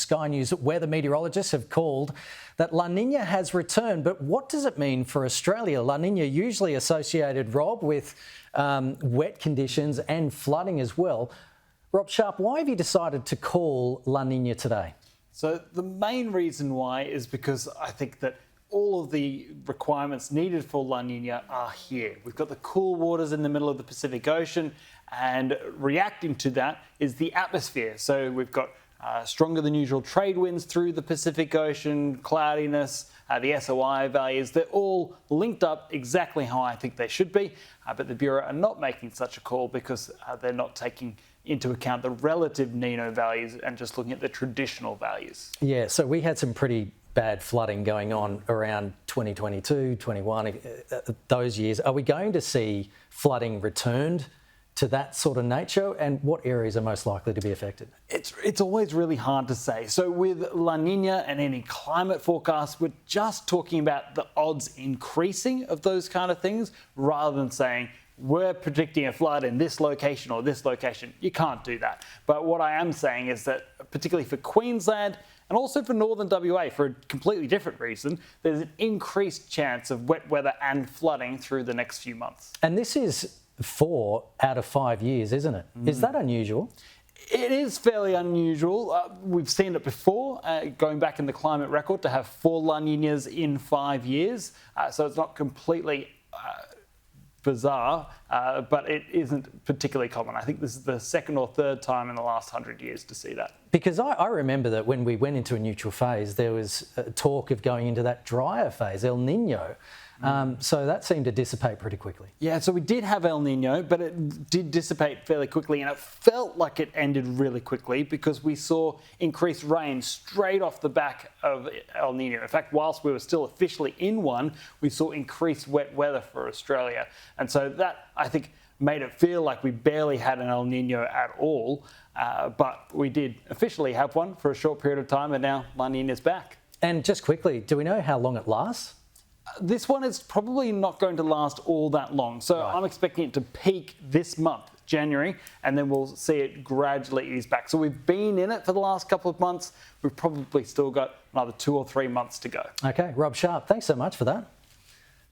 Sky News weather meteorologists have called that La Nina has returned. But what does it mean for Australia? La Nina usually associated, Rob, with wet conditions and flooding as well. Rob Sharpe, why have you decided to call La Nina today? So the main reason why is because I think that all of the requirements needed for La Nina are here. We've got the cool waters in the middle of the Pacific Ocean, and reacting to that is the atmosphere. So we've got stronger than usual trade winds through the Pacific Ocean, cloudiness, the SOI values, they're all linked up exactly how I think they should be. But the Bureau are not making such a call because they're not taking into account the relative Nino values and just looking at the traditional values. Yeah, so we had some pretty bad flooding going on around 2022, 21, those years. Are we going to see flooding returned to that sort of nature, and what areas are most likely to be affected? It's always really hard to say. So with La Nina and any climate forecast, we're just talking about the odds increasing of those kind of things rather than saying we're predicting a flood in this location or this location. You can't do that. But what I am saying is that particularly for Queensland and also for northern WA, for a completely different reason, there's an increased chance of wet weather and flooding through the next few months. And this is 4 out of 5 years, isn't it? Is that unusual? It is fairly unusual. We've seen it before, going back in the climate record, to have 4 La Ninas in 5 years. So it's not completely bizarre, but it isn't particularly common. I think this is the second or third time in the last 100 years to see that. Because I remember that when we went into a neutral phase, there was talk of going into that drier phase, El Nino. So that seemed to dissipate pretty quickly. Yeah, so we did have El Nino, but it did dissipate fairly quickly, and it felt like it ended really quickly because we saw increased rain straight off the back of El Nino. In fact, whilst we were still officially in one, we saw increased wet weather for Australia. And so that, I think, made it feel like we barely had an El Nino at all, but we did officially have one for a short period of time, and now La Nina's back. And just quickly, do we know how long it lasts? This one is probably not going to last all that long. So right. I'm expecting it to peak this month, January, and then we'll see it gradually ease back. So we've been in it for the last couple of months. We've probably still got another 2 or 3 months to go. Okay, Rob Sharpe, thanks so much for that.